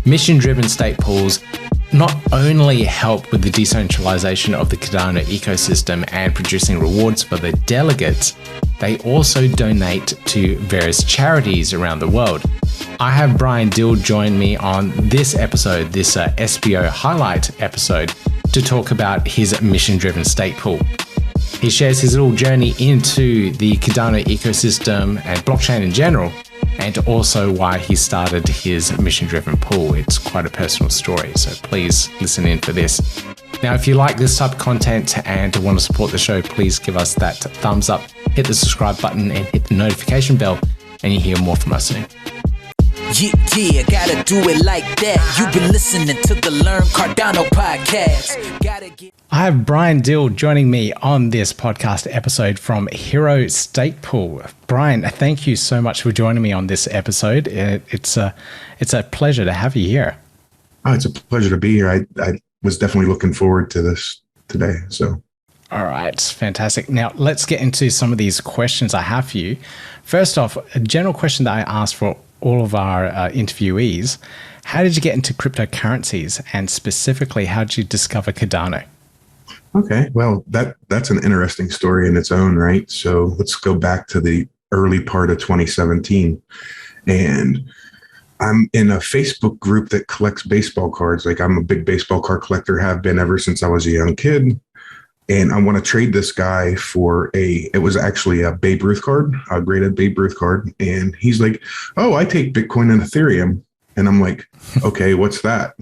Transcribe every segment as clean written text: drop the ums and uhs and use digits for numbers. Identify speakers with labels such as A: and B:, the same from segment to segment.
A: Mission-driven stake pools not only help with the decentralization of the Cardano ecosystem and producing rewards for the delegates, they also donate to various charities around the world. I have Brian Dill join me on this episode, this SPO highlight episode, to talk about his mission-driven stake pool. He shares his little journey into the Cardano ecosystem and blockchain in general, and also why he started his mission-driven pool. It's quite a personal story, so please listen in for this. Now, if you like this type of content and want to support the show, please give us that thumbs up, hit the subscribe button, and hit the notification bell, and you'll hear more from us soon.
B: Yeah, gotta do it like that. You've been listening to the Learn Cardano podcast.
A: I have Brian Dill joining me on this podcast episode from Hero Stake Pool. Brian, thank you so much for joining me on this episode. It's a pleasure to have you here.
C: Oh, it's a pleasure to be here. I was definitely looking forward to this today. So,
A: all right, fantastic. Now let's get into some of these questions I have for you. First off, a general question that I asked for all of our interviewees: how did you get into cryptocurrencies, and specifically, how did you discover Cardano?
C: Okay, well, that's an interesting story in its own right. So let's go back to the early part of 2017, and I'm in a Facebook group that collects baseball cards. Like, I'm a big baseball card collector, have been ever since I was a young kid. And I want to trade this guy for it was actually a Babe Ruth card, a graded Babe Ruth card. And he's like, oh, I take Bitcoin and Ethereum. And I'm like, okay, what's that?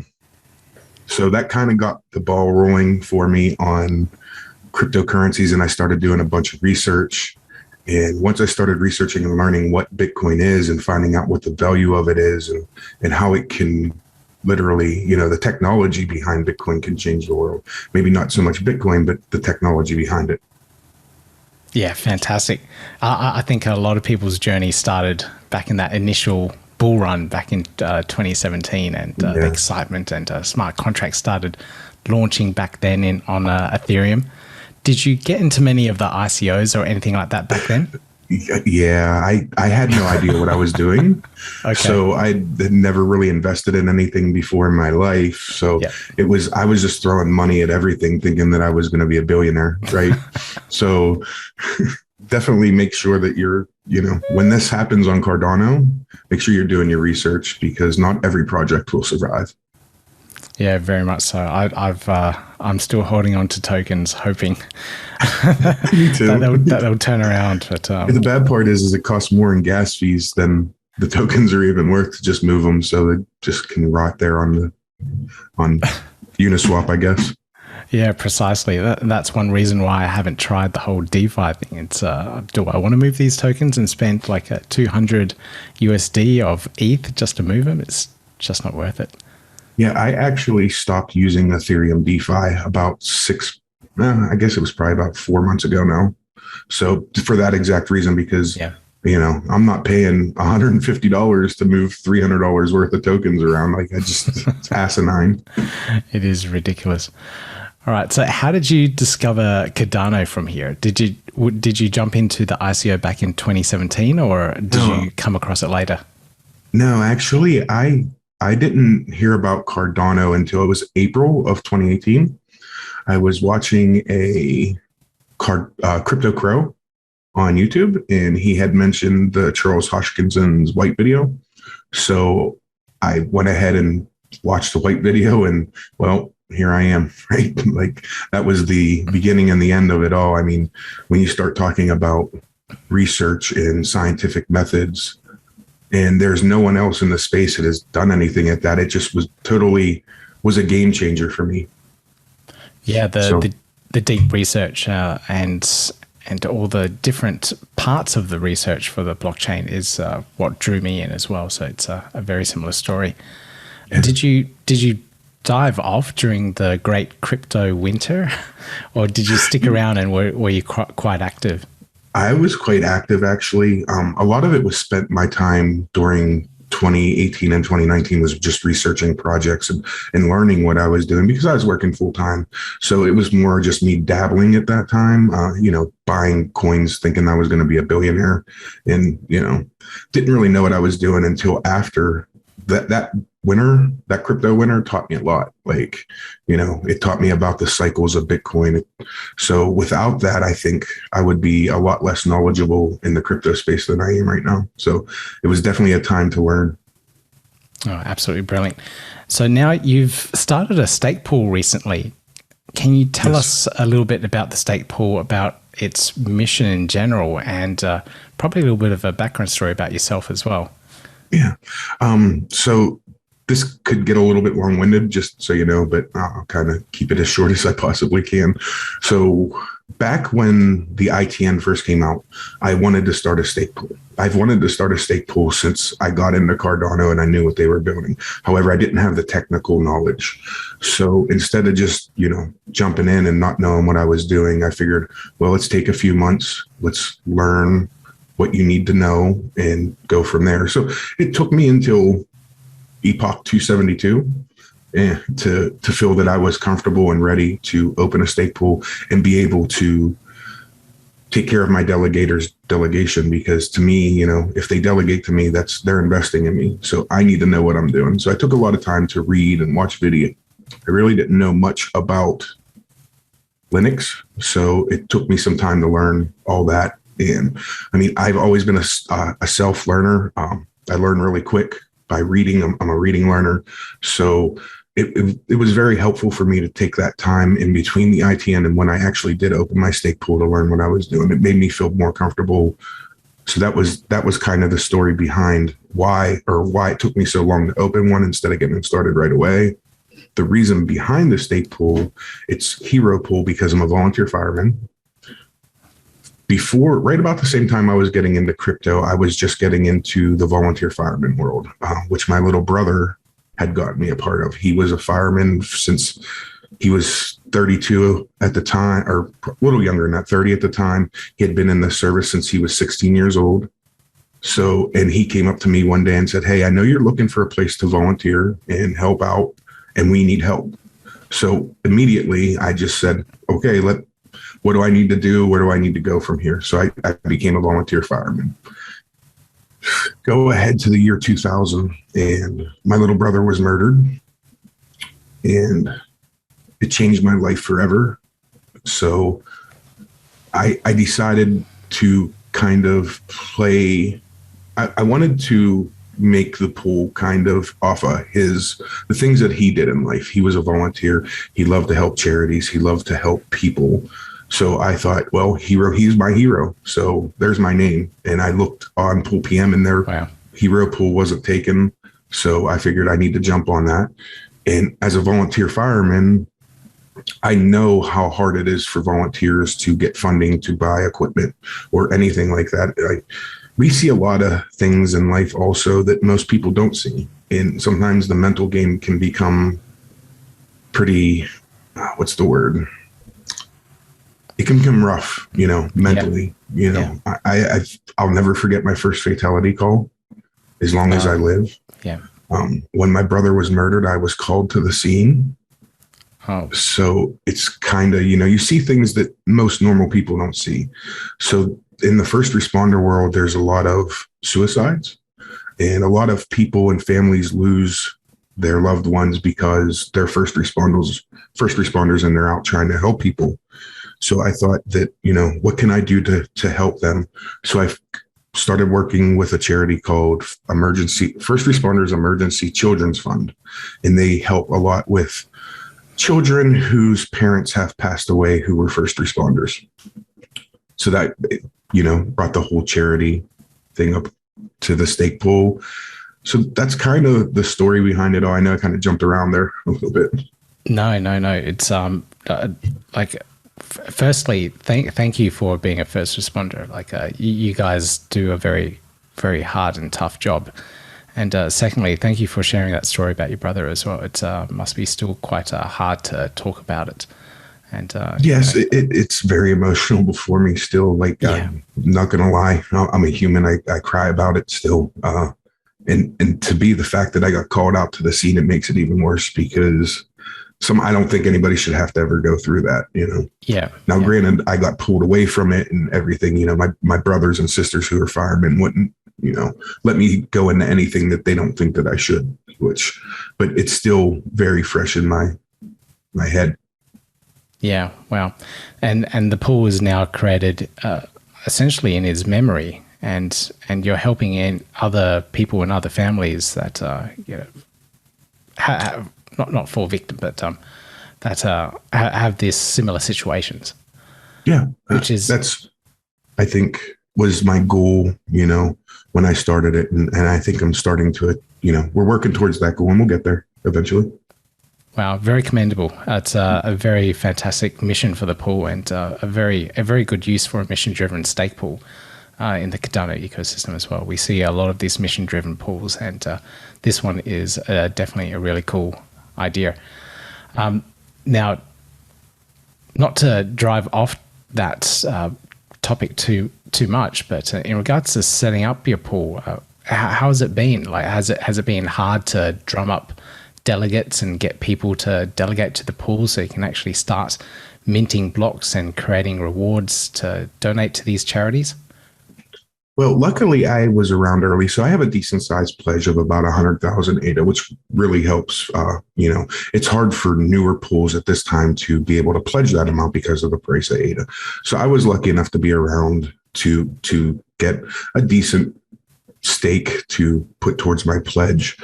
C: So that kind of got the ball rolling for me on cryptocurrencies. And I started doing a bunch of research. And once I started researching and learning what Bitcoin is and finding out what the value of it is and how it can literally, the technology behind Bitcoin can change the world. Maybe not so much Bitcoin, but the technology behind it.
A: Yeah, fantastic. I think a lot of people's journey started back in that initial bull run back in 2017, and the excitement and smart contracts started launching back then on Ethereum. Did you get into many of the ICOs or anything like that back then?
C: Yeah, I had no idea what I was doing. Okay. So I had never really invested in anything before in my life. So I was just throwing money at everything, thinking that I was going to be a billionaire, right? So definitely make sure that you're, when this happens on Cardano, make sure you're doing your research, because not every project will survive.
A: Yeah, very much so. I'm still holding on to tokens, hoping
C: Me too.
A: that they'll turn around. But
C: the bad part is it costs more in gas fees than the tokens are even worth to just move them, so they just can rot there on Uniswap, I guess. Yeah,
A: precisely. That's one reason why I haven't tried the whole DeFi thing. It's do I want to move these tokens and spend like $200 USD of ETH just to move them? It's just not worth it.
C: Yeah, I actually stopped using Ethereum DeFi about I guess it was probably about 4 months ago now. So for that exact reason, because, I'm not paying $150 to move $300 worth of tokens around. Like, it's asinine.
A: It is ridiculous. All right. So how did you discover Cardano from here? Did you jump into the ICO back in 2017, or did you come across it later?
C: No, actually, I didn't hear about Cardano until it was April of 2018. I was watching a Crypto Crow on YouTube, and he had mentioned the Charles Hoskinson's white video. So I went ahead and watched the white video, and well, here I am, right? Like, that was the beginning and the end of it all. I mean, when you start talking about research and scientific methods, and there's no one else in the space that has done anything at that, it just was a game changer for me.
A: Yeah, the deep research and all the different parts of the research for the blockchain is what drew me in as well. So it's a very similar story. Yeah. Did you dive off during the great crypto winter, or did you stick around and were you quite active?
C: I was quite active, actually. A lot of it was spent my time during 2018 and 2019 was just researching projects and learning what I was doing, because I was working full time. So it was more just me dabbling at that time, buying coins, thinking I was going to be a billionaire, and, didn't really know what I was doing until after that that crypto winter taught me a lot. Like, it taught me about the cycles of Bitcoin. So without that, I think I would be a lot less knowledgeable in the crypto space than I am right now. So it was definitely a time to learn.
A: Oh, absolutely brilliant. So now you've started a stake pool recently. Can you tell us a little bit about the stake pool, about its mission in general, and probably a little bit of a background story about yourself as well?
C: Yeah. So this could get a little bit long-winded, just so you know, but I'll kind of keep it as short as I possibly can. So back when the ITN first came out, I wanted to start a stake pool. I've wanted to start a stake pool since I got into Cardano and I knew what they were building. However, I didn't have the technical knowledge. So instead of just, jumping in and not knowing what I was doing, I figured, well, let's take a few months. Let's learn what you need to know and go from there. So it took me until Epoch 272 to feel that I was comfortable and ready to open a stake pool and be able to take care of my delegators' delegation, because to me, if they delegate to me, they're investing in me. So I need to know what I'm doing. So I took a lot of time to read and watch video. I really didn't know much about Linux, so it took me some time to learn all that. And I mean, I've always been a self-learner. I learn really quick by reading. I'm a reading learner. So it was very helpful for me to take that time in between the ITN and when I actually did open my stake pool to learn what I was doing. It made me feel more comfortable. So that was kind of the story behind why it took me so long to open one instead of getting it started right away. The reason behind the stake pool, it's hero pool because I'm a volunteer fireman. Right about the same time I was getting into crypto, I was just getting into the volunteer fireman world, which my little brother had gotten me a part of. He was a fireman since he was 32 at the time, or a little younger than that, 30 at the time. He had been in the service since he was 16 years old. So, and he came up to me one day and said, "Hey, I know you're looking for a place to volunteer and help out, and we need help." So immediately I just said, okay, what do I need to do? Where do I need to go from here? So I became a volunteer fireman. Go ahead to the year 2000, and my little brother was murdered, and it changed my life forever. So I decided to kind of play. I wanted to make the pool kind of off of the things that he did in life. He was a volunteer. He loved to help charities. He loved to help people. So I thought, well, he's my hero. So there's my name. And I looked on Pool PM and their hero pool wasn't taken. So I figured I need to jump on that. And as a volunteer fireman, I know how hard it is for volunteers to get funding to buy equipment or anything like that. We see a lot of things in life also that most people don't see. And sometimes the mental game can become pretty, what's the word? It can become rough, mentally. I'll never forget my first fatality call as long as I live.
A: Yeah.
C: When my brother was murdered, I was called to the scene.
A: Oh.
C: So it's kind of, you see things that most normal people don't see. So in the first responder world, there's a lot of suicides, and a lot of people and families lose their loved ones because they're first responders and they're out trying to help people. So I thought that, what can I do to help them? So I started working with a charity called First Responders Emergency Children's Fund. And they help a lot with children whose parents have passed away who were first responders. So that, brought the whole charity thing up to the stake pool. So that's kind of the story behind it all. I know I kind of jumped around there a little bit.
A: No. It's firstly, thank you for being a first responder. You guys do a very, very hard and tough job. And secondly, thank you for sharing that story about your brother as well. It must be still quite hard to talk about it. And
C: yes, it's very emotional for me still. I'm not going to lie. I'm a human. I cry about it still. And to be the fact that I got called out to the scene, it makes it even worse because I don't think anybody should have to ever go through that,
A: Yeah.
C: Now, granted, I got pulled away from it and everything, my brothers and sisters who are firemen wouldn't, let me go into anything that they don't think that I should, but it's still very fresh in my head.
A: Yeah, wow. And the pool is now created essentially in his memory, and you're helping in other people and other families that have not fall victim, but that have these similar situations.
C: Yeah,
A: that's
C: I think was my goal, when I started it, and I think I'm starting to we're working towards that goal, and we'll get there eventually.
A: Wow, very commendable. It's a very fantastic mission for the pool, and a very good use for a mission-driven stake pool in the Cardano ecosystem as well. We see a lot of these mission-driven pools, and this one is definitely a really cool idea. Now, not to drive off that topic too much, but in regards to setting up your pool, how has it been? Like, has it been hard to drum up delegates and get people to delegate to the pool so you can actually start minting blocks and creating rewards to donate to these charities?
C: Well, luckily I was around early, so I have a decent sized pledge of about 100,000 ADA, which really helps. It's hard for newer pools at this time to be able to pledge that amount because of the price of ADA. So I was lucky enough to be around to get a decent stake to put towards my pledge.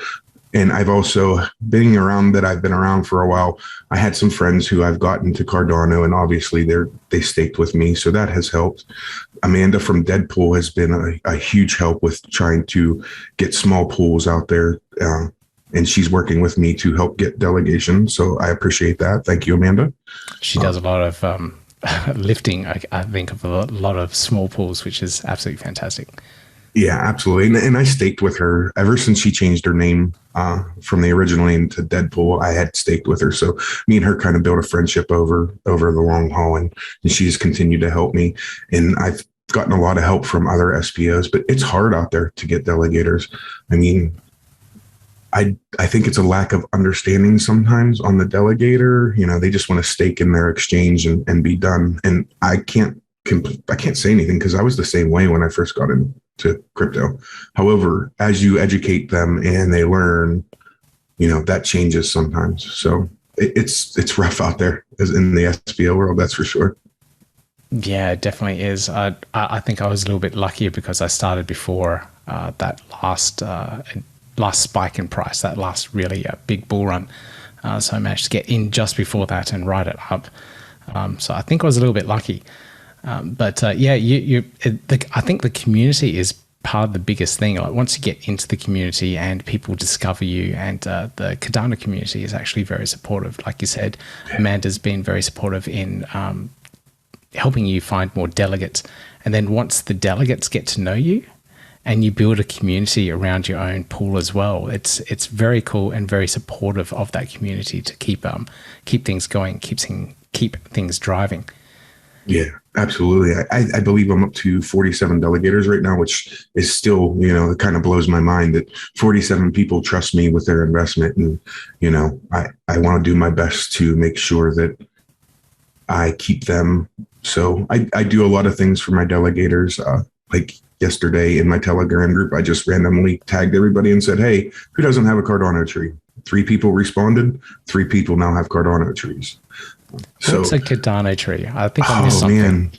C: And I've also been around for a while. I had some friends who I've gotten to Cardano, and obviously they staked with me. So that has helped. Amanda from Deadpool has been a huge help with trying to get small pools out there. And she's working with me to help get delegation. So I appreciate that. Thank you, Amanda.
A: She does a lot of lifting, I think, of a lot of small pools, which is absolutely fantastic.
C: Yeah, absolutely. And I staked with her ever since she changed her name from the original name to Deadpool. I had staked with her. So me and her kind of built a friendship over the long haul, and she's continued to help me. And I've gotten a lot of help from other SPOs, but it's hard out there to get delegators. I mean, I think it's a lack of understanding sometimes on the delegator. They just want to stake in their exchange and be done. And I can't say anything because I was the same way when I first got into crypto. However, as you educate them and they learn, that changes sometimes. So it's rough out there as in the SPO world, that's for sure.
A: Yeah, it definitely is. I think I was a little bit luckier because I started before that last spike in price, that last really big bull run. So I managed to get in just before that and ride it up. So I think I was a little bit lucky. But I think the community is part of the biggest thing. Like, once you get into the community and people discover you, and the Cardano community is actually very supportive. Like you said, Amanda's been very supportive in helping you find more delegates. And then once the delegates get to know you and you build a community around your own pool as well, it's very cool and very supportive of that community to keep things going, keep things driving.
C: Yeah, absolutely. I believe I'm up to 47 delegators right now, which is still, it kind of blows my mind that 47 people trust me with their investment. And, I want to do my best to make sure that I keep them. So I do a lot of things for my delegators. Like yesterday in my Telegram group, I just randomly tagged everybody and said, hey, who doesn't have a Cardano tree? 3 people responded. 3 people now have Cardano trees. So
A: what's a Cardano tree? I think I missed something. Man.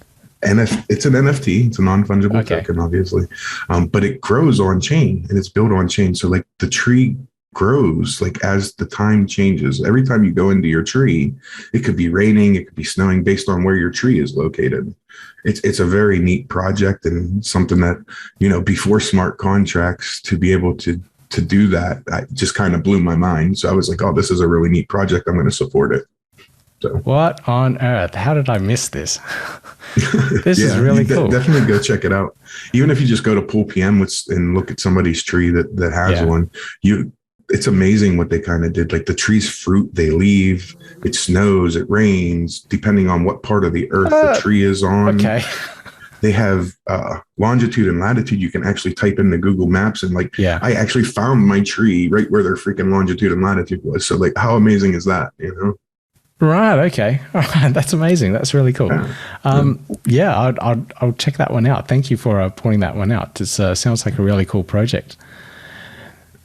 C: It's an NFT. It's a non-fungible token, obviously. But it grows on chain and it's built on chain. So like the tree grows like as the time changes. Every time you go into your tree, it could be raining, it could be snowing based on where your tree is located. It's a very neat project and something that, before smart contracts to be able to do that, I just kind of blew my mind. So I was like, oh, this is a really neat project. I'm going to support it. So.
A: What on earth? How did I miss this? This is really cool.
C: Definitely go check it out. Even if you just go to Pool PM and look at somebody's tree that has one, it's amazing what they kind of did. Like the tree's fruit, they leave, it snows, it rains, depending on what part of the earth the tree is on.
A: Okay.
C: They have longitude and latitude. You can actually type into Google Maps and I actually found my tree right where their freaking longitude and latitude was. So like, how amazing is that?
A: Right. Okay. All right. That's amazing. That's really cool. I'll check that one out. Thank you for pointing that one out. It sounds like a really cool project.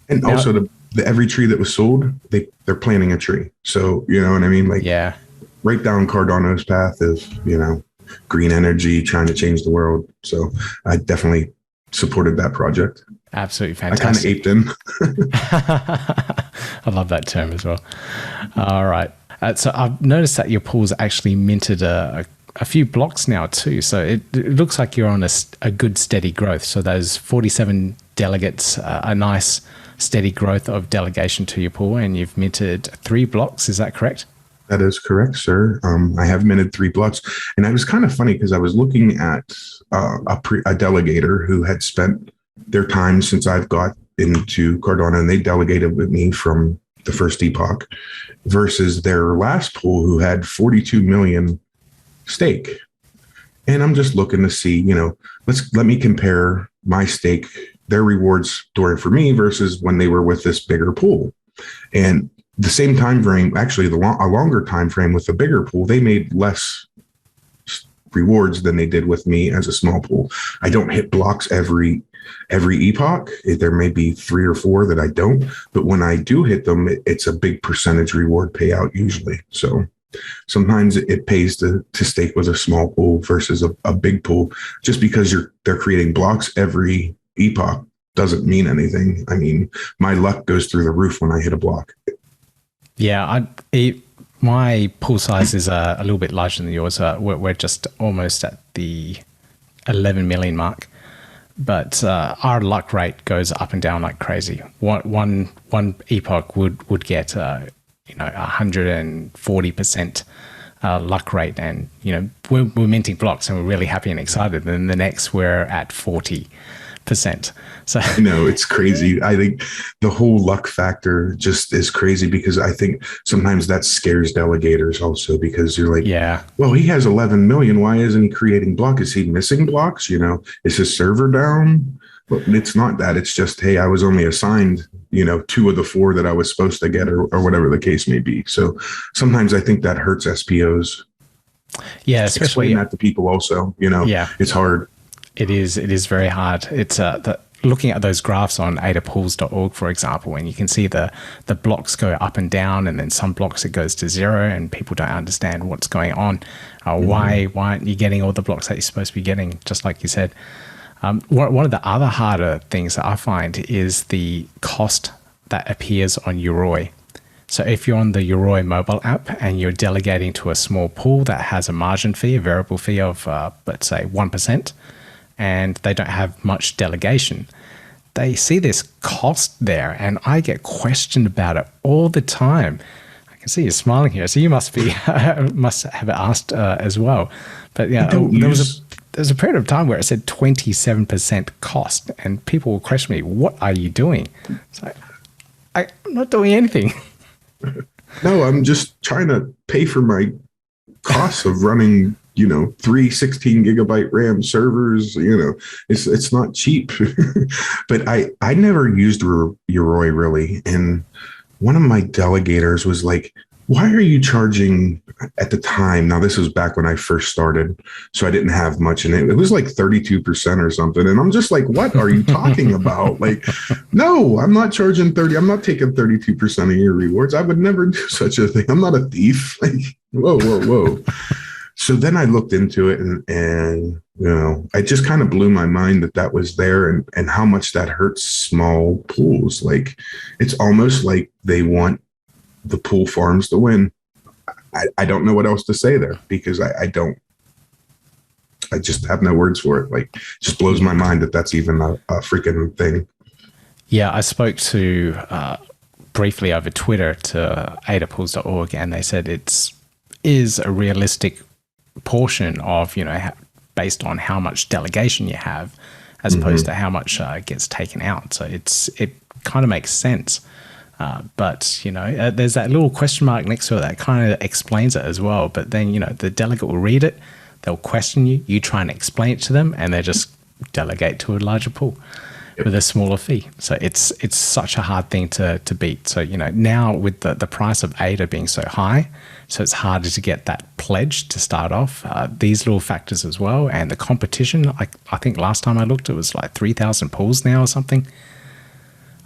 C: And now, also every tree that was sold, they're planting a tree. So, you know what I mean? Like,
A: Yeah.
C: right down Cardano's path of, you know, green energy, trying to change the world. So I definitely supported that project.
A: Absolutely
C: I kind of
A: fantastic.
C: aped in.
A: I love that term as well. All right. So I've noticed that your pool's actually minted a few blocks now too. So it looks like you're on a good steady growth. So those 47 delegates, a nice steady growth of delegation to your pool, and you've minted 3 blocks. Is that correct?
C: That is correct, sir. I have minted 3 blocks, and it was kind of funny because I was looking at a delegator who had spent their time since I've got into Cardano, and they delegated with me from the first epoch, versus their last pool who had 42 million stake. And I'm just looking to see, you know, let me compare my stake, their reward story for me versus when they were with this bigger pool. And the same time frame, actually a longer time frame with the bigger pool, they made less rewards than they did with me as a small pool. I don't hit blocks every epoch. There may be 3 or 4 that I don't, but when I do hit them, it's a big percentage reward payout usually. So sometimes it pays to stake with a small pool versus a big pool. Just because they're creating blocks every epoch doesn't mean anything. I mean, my luck goes through the roof when I hit a block.
A: Yeah, my pool size is a little bit larger than yours. We're just almost at the 11 million mark, but our luck rate goes up and down like crazy. One epoch would get 140% luck rate, and we're minting blocks and we're really happy and excited. And then the next we're at 40%. So
C: it's crazy. I think the whole luck factor just is crazy, because I think sometimes that scares delegators also, because you're like,
A: yeah,
C: well, he has 11 million. Why isn't he creating block? Is he missing blocks? Is his server down? But it's not that. It's just, hey, I was only assigned, 2 of the 4 that I was supposed to get, or whatever the case may be. So sometimes I think that hurts SPOs.
A: Yeah, especially
C: explain that to people also.
A: Yeah,
C: it's hard.
A: It is very hard. It's looking at those graphs on ADAPools.org, for example, and you can see the blocks go up and down, and then some blocks it goes to 0, and people don't understand what's going on. Why aren't you getting all the blocks that you're supposed to be getting, just like you said? One of the other harder things that I find is the cost that appears on Yoroi. So if you're on the Yoroi mobile app and you're delegating to a small pool that has a margin fee, a variable fee of, let's say, 1%, and they don't have much delegation, they see this cost there, and I get questioned about it all the time. I can see you smiling here, so you must have asked as well. But yeah, there was a period of time where it said 27% cost, and people will question me, "What are you doing?" It's like, I'm not doing anything.
C: No, I'm just trying to pay for my costs of running 3 16 gigabyte RAM servers. It's not cheap. But I never used Yoroi really. And one of my delegators was like, why are you charging at the time? Now, this was back when I first started, so I didn't have much in it. It was like 32% or something. And I'm just like, what are you talking about? Like, no, I'm not charging 30. I'm not taking 32% of your rewards. I would never do such a thing. I'm not a thief. Like, whoa. So then I looked into it, and it just kind of blew my mind that was there, and how much that hurts small pools. Like, it's almost like they want the pool farms to win. I don't know what else to say there, because I just have no words for it. Like, it just blows my mind that that's even a freaking thing.
A: Yeah, I spoke to briefly over Twitter to ADAPools.org, and they said is a realistic portion of, based on how much delegation you have, as opposed to how much gets taken out. So it kind of makes sense. But, there's that little question mark next to it that kind of explains it as well. But then, the delegate will read it, they'll question you try and explain it to them, and they just delegate to a larger pool with a smaller fee. So it's such a hard thing to beat. So, now with the price of ADA being so high, so it's harder to get that pledge to start off. These little factors as well, and the competition. I think last time I looked, it was like 3,000 pools now or something.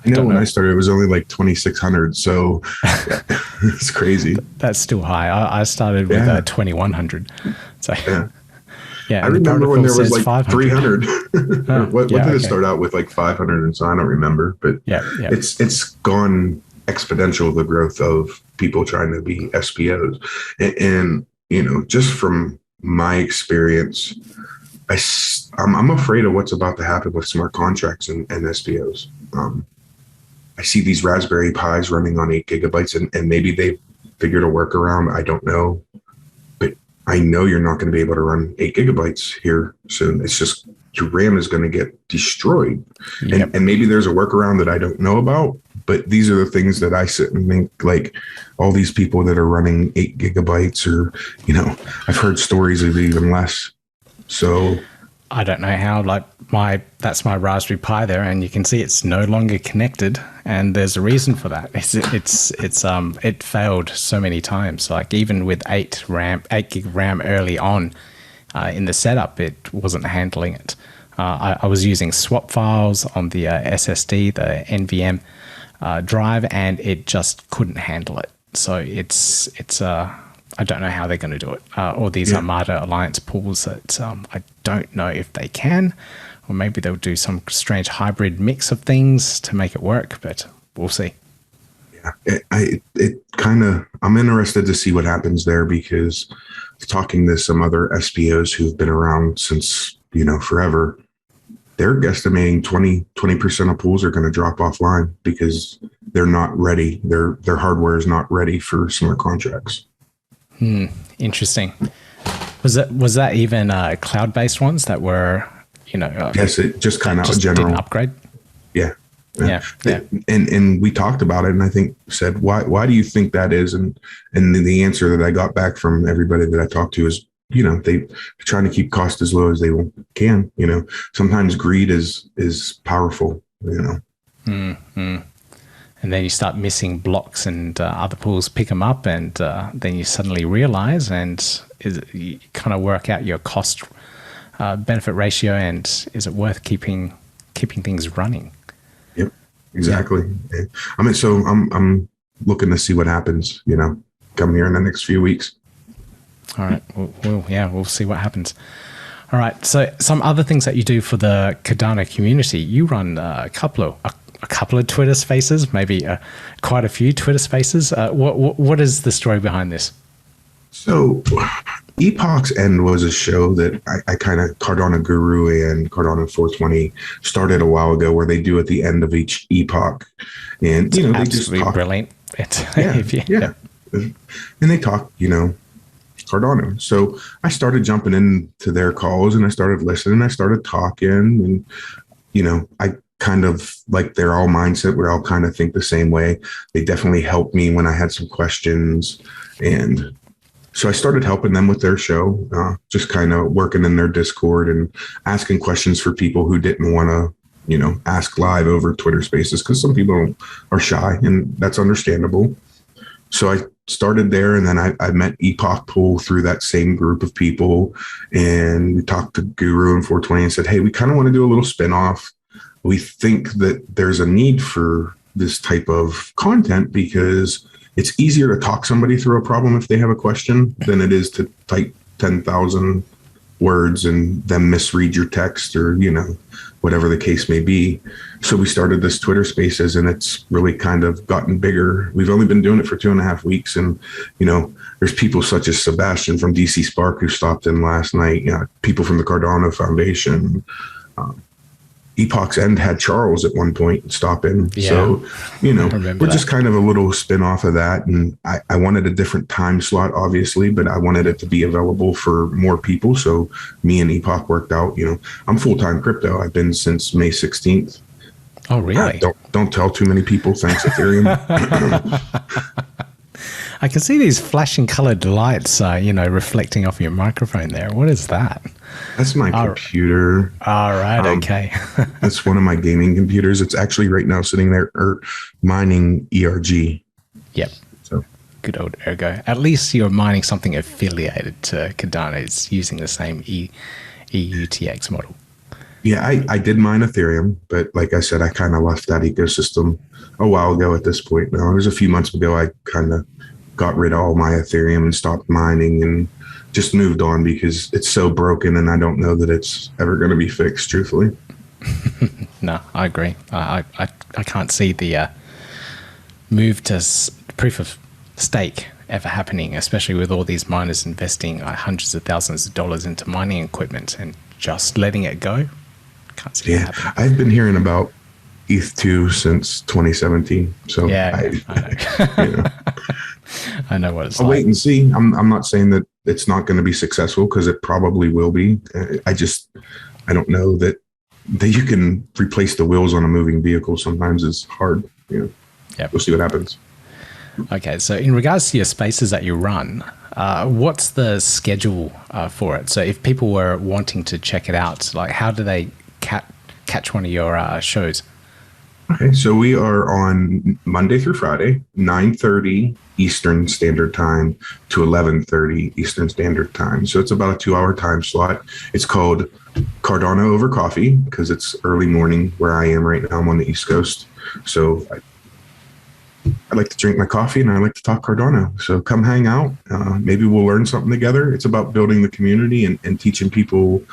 C: I know when I started, it was only like 2,600. So yeah, it's crazy.
A: That's still high. I started with 2,100. So yeah,
C: I remember when there was like
A: 500.
C: 300. What did it start out with? Like 500, and so I don't remember. But it's gone exponential, the growth of people trying to be SPOs, and you know, just from my experience, I'm afraid of what's about to happen with smart contracts and SPOs. I see these Raspberry Pis running on 8 gigabytes, and maybe they figured a workaround. I don't know, but I know you're not going to be able to run 8 gigabytes here soon. It's just your RAM is going to get destroyed. Yep. And maybe there's a workaround that I don't know about, but these are the things that I sit and think, like all these people that are running 8 gigabytes, or, you know, I've heard stories of even less. So
A: I don't know how, like that's my Raspberry Pi there, and you can see it's no longer connected, and there's a reason for that. It failed so many times. Like even with 8 gig RAM early on in the setup, it wasn't handling it. I was using swap files on the SSD, the NVM drive, and it just couldn't handle it. So it's I don't know how they're going to do it. Or these Armada Alliance pools that I don't know if they can, or maybe they'll do some strange hybrid mix of things to make it work, but we'll see.
C: Yeah, I'm interested to see what happens there, because talking to some other SPOs who've been around since, you know, forever, they're guesstimating 20% of pools are going to drop offline because they're not ready. Their hardware is not ready for smart contracts.
A: Interesting. Was that even cloud-based ones that were, you know?
C: Yes, it just kind of general
A: didn't upgrade.
C: Yeah.
A: Yeah.
C: And we talked about it, and I think said, why do you think that is? And the answer that I got back from everybody that I talked to is, you know, they're trying to keep costs as low as they can. You know, sometimes greed is powerful. You know.
A: Mm-hmm. And then you start missing blocks, and other pools pick them up, and then you suddenly realize, and you kind of work out your cost benefit ratio, and is it worth keeping things running?
C: Yep, exactly. Yeah. I mean, so I'm looking to see what happens, you know, come here in the next few weeks.
A: All right. We'll see what happens. All right. So some other things that you do for the Cardano community, you run a couple of Twitter Spaces, maybe quite a few Twitter Spaces. What is the story behind this? So
C: Epoch's End was a show that I kind of, Cardano Guru and Cardano 420 started a while ago, where they do at the end of each epoch. And, you know, they just talk.
A: Brilliant.
C: Yeah. And they talk, you know, Cardano. So I started jumping into their calls, and I started listening. I started talking, and, you know, I kind of like their all mindset. We all kind of think the same way. They definitely helped me when I had some questions. And so I started helping them with their show, just kind of working in their Discord and asking questions for people who didn't want to, you know, ask live over Twitter Spaces, because some people are shy, and that's understandable. So I started there, and then I met Epoch Pool through that same group of people, and we talked to Guru and 420 and said, hey, we kind of want to do a little spinoff. We think that there's a need for this type of content, because it's easier to talk somebody through a problem if they have a question than it is to type 10,000 words and then misread your text, or, you know, whatever the case may be. So we started this Twitter Spaces, and it's really kind of gotten bigger. We've only been doing it for 2.5 weeks. And, you know, there's people such as Sebastian from DC Spark who stopped in last night, you know, people from the Cardano Foundation. Epoch's End had Charles at one point stop in. Yeah. So, you know, we're just kind of a little spin off of that. And I wanted a different time slot, obviously, but I wanted it to be available for more people. So me and Epoch worked out. You know, I'm full-time crypto. I've been since May 16th.
A: Oh, really?
C: Don't tell too many people. Thanks, Ethereum.
A: I can see these flashing colored lights, you know, reflecting off your microphone there. What is that?
C: That's my computer.
A: All right. Okay.
C: That's one of my gaming computers. It's actually right now sitting there mining ERG.
A: Yep. So good old Ergo. At least you're mining something affiliated to Cardano. It's using the same EUTX model.
C: Yeah, I did mine Ethereum, but like I said, I kind of left that ecosystem a while ago at this point. Now, it was a few months ago, I kind of got rid of all my Ethereum and stopped mining and just moved on because it's so broken and I don't know that it's ever going to be fixed, truthfully.
A: No, I agree. I can't see the move to proof of stake ever happening, especially with all these miners investing hundreds of thousands of dollars into mining equipment and just letting it go. Can't see it happening.
C: I've been hearing about ETH2 since 2017. So
A: yeah, I know.
C: You know,
A: I know what it's
C: I'll
A: like.
C: wait and see. I'm not saying that it's not going to be successful because it probably will be. I don't know that you can replace the wheels on a moving vehicle. Sometimes it's hard.
A: Yep.
C: We'll see what happens.
A: Okay, so in regards to your spaces that you run, what's the schedule for it? So if people were wanting to check it out, like how do they catch one of your shows?
C: Okay, so we are on Monday through Friday, 9:30 Eastern Standard Time to 11:30 Eastern Standard Time. So it's about a 2-hour time slot. It's called Cardano over coffee because it's early morning where I am right now. I'm on the East Coast. So I like to drink my coffee and I like to talk Cardano. So come hang out. Maybe we'll learn something together. It's about building the community and teaching people.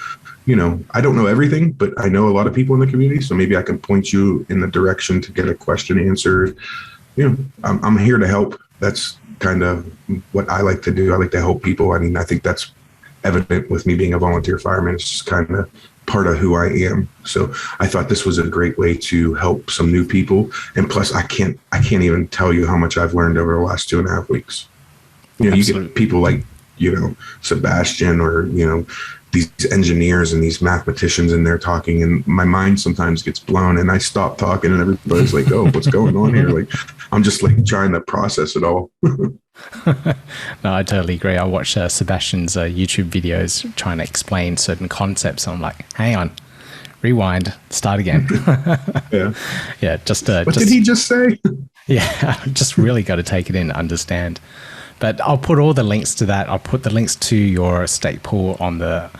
C: I don't know everything, but I know a lot of people in the community. So maybe I can point you in the direction to get a question answered. I'm here to help. That's kind of what I like to do. I like to help people. I mean, I think that's evident with me being a volunteer fireman. It's just kind of part of who I am. So I thought this was a great way to help some new people. And plus I can't even tell you how much I've learned over the last 2.5 weeks. You get people like, Sebastian or, these engineers and these mathematicians and they're talking and my mind sometimes gets blown and I stop talking and everybody's like, oh, what's going on here? Like, I'm just like trying to process it all.
A: No, I totally agree. I watch Sebastian's YouTube videos trying to explain certain concepts. I'm like, hang on, rewind, start again. Yeah. What did he just say? Yeah, just really got to take it in, understand. But I'll put all the links to that. I'll put the links to your stake pool on the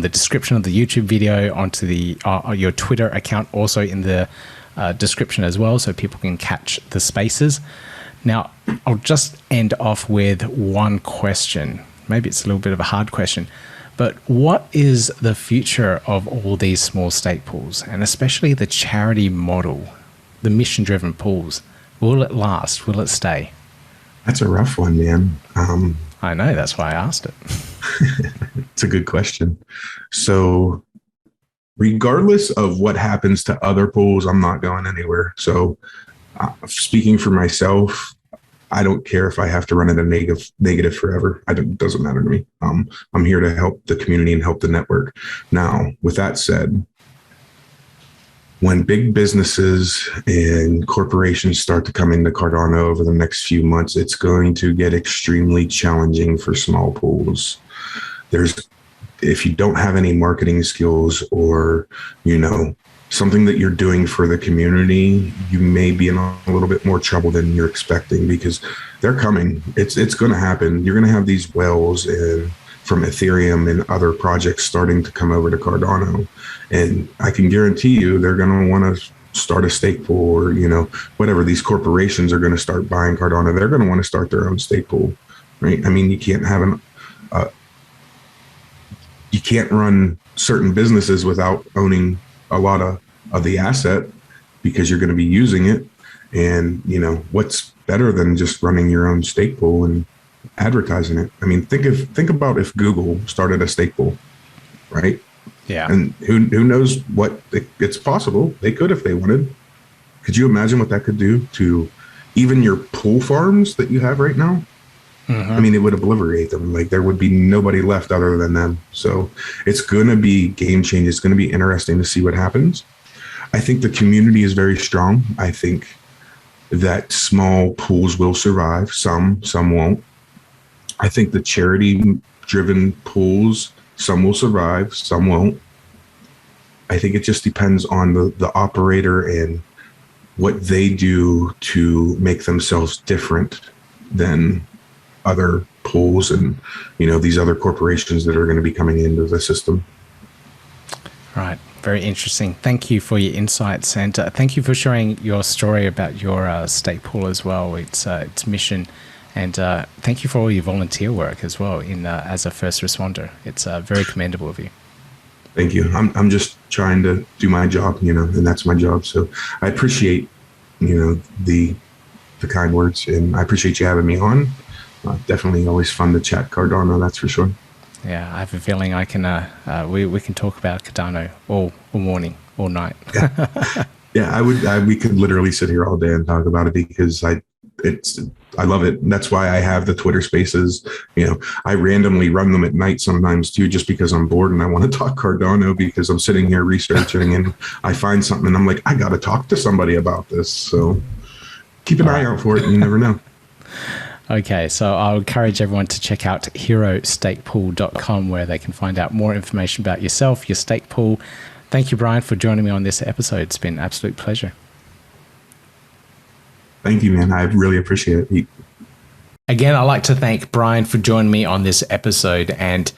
A: description of the YouTube video, onto the your Twitter account, also in the description as well, so people can catch the spaces. Now, I'll just end off with one question. Maybe it's a little bit of a hard question, but what is the future of all these small stake pools, and especially the charity model, the mission-driven pools? Will it last? Will it stay?
C: That's a rough one, man.
A: I know, that's why I asked it.
C: It's a good question. So regardless of what happens to other pools, I'm not going anywhere. So speaking for myself, I don't care if I have to run at a negative forever. It doesn't matter to me. I'm here to help the community and help the network. Now, with that said, when big businesses and corporations start to come into Cardano over the next few months, it's going to get extremely challenging for small pools. If you don't have any marketing skills or, something that you're doing for the community, you may be in a little bit more trouble than you're expecting because they're coming. It's going to happen. You're going to have these whales from Ethereum and other projects starting to come over to Cardano. And I can guarantee you they're going to want to start a stake pool or, whatever. These corporations are going to start buying Cardano. They're going to want to start their own stake pool, right? I mean, you can't have you can't run certain businesses without owning a lot of the asset because you're going to be using it. And, what's better than just running your own stake pool and advertising it? I mean, think about if Google started a stake pool, right?
A: Yeah.
C: And who knows what it's possible. They could if they wanted. Could you imagine what that could do to even your pool farms that you have right now? Mm-hmm. I mean, it would obliterate them. Like there would be nobody left other than them. So it's going to be game changing. It's going to be interesting to see what happens. I think the community is very strong. I think that small pools will survive. Some won't. I think the charity-driven pools, some will survive, some won't. I think it just depends on the operator and what they do to make themselves different than other pools and, these other corporations that are going to be coming into the system.
A: Right. Very interesting. Thank you for your insights, and thank you for sharing your story about your stake pool as well. Its mission, and thank you for all your volunteer work as well in as a first responder. It's very commendable of you.
C: Thank you. I'm just trying to do my job, and that's my job. So I appreciate, the kind words, and I appreciate you having me on. Definitely always fun to chat Cardano, that's for sure.
A: Yeah, I have a feeling I can. We can talk about Cardano all morning, all night.
C: Yeah, we could literally sit here all day and talk about it because I love it. And that's why I have the Twitter Spaces. I randomly run them at night sometimes too, just because I'm bored and I want to talk Cardano because I'm sitting here researching and I find something and I'm like, I got to talk to somebody about this. So keep an eye out for it. You never know.
A: Okay, so I'll encourage everyone to check out herostakepool.com where they can find out more information about yourself, your stake pool. Thank you, Brian, for joining me on this episode. It's been an absolute pleasure.
C: Thank you, man. I really appreciate it.
A: Again, I'd like to thank Brian for joining me on this episode, and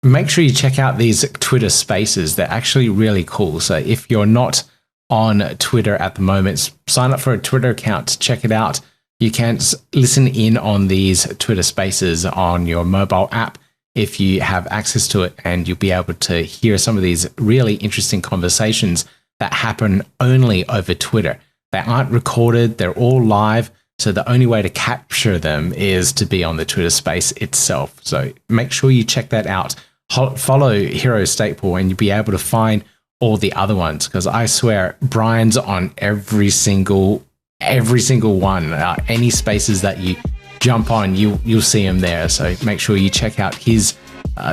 A: make sure you check out these Twitter Spaces. They're actually really cool. So if you're not on Twitter at the moment, sign up for a Twitter account, check it out. You can listen in on these Twitter Spaces on your mobile app if you have access to it, and you'll be able to hear some of these really interesting conversations that happen only over Twitter. They aren't recorded, they're all live, so the only way to capture them is to be on the Twitter Space itself. So make sure you check that out. Follow Hero Stake Pool and you'll be able to find all the other ones, because I swear Brian's on every single one. Any spaces that you jump on, you'll see him there. So make sure you check out his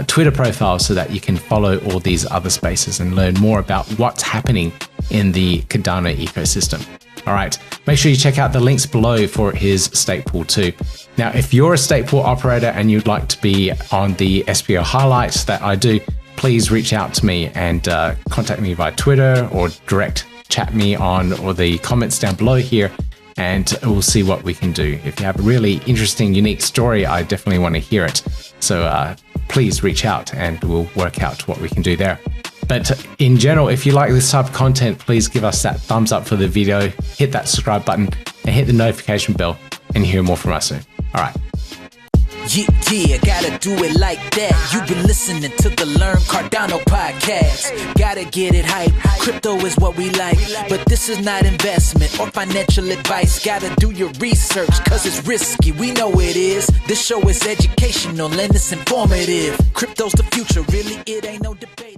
A: Twitter profile so that you can follow all these other spaces and learn more about what's happening in the Cardano ecosystem. All right, make sure you check out the links below for his stake pool too. Now, if you're a stake pool operator and you'd like to be on the SPO highlights that I do, please reach out to me and contact me via Twitter or direct chat me on or the comments down below here, and we'll see what we can do. If you have a really interesting, unique story, I definitely want to hear it. So please reach out and we'll work out what we can do there. But in general, if you like this type of content, please give us that thumbs up for the video, hit that subscribe button and hit the notification bell, and hear more from us soon. All right.
B: Yeah, gotta do it like that. You've been listening to the Learn Cardano podcast. Gotta get it hype. Crypto is what we like, but this is not investment or financial advice. Gotta do your research, cause it's risky. We know it is. This show is educational and it's informative. Crypto's the future, really, it ain't no debating.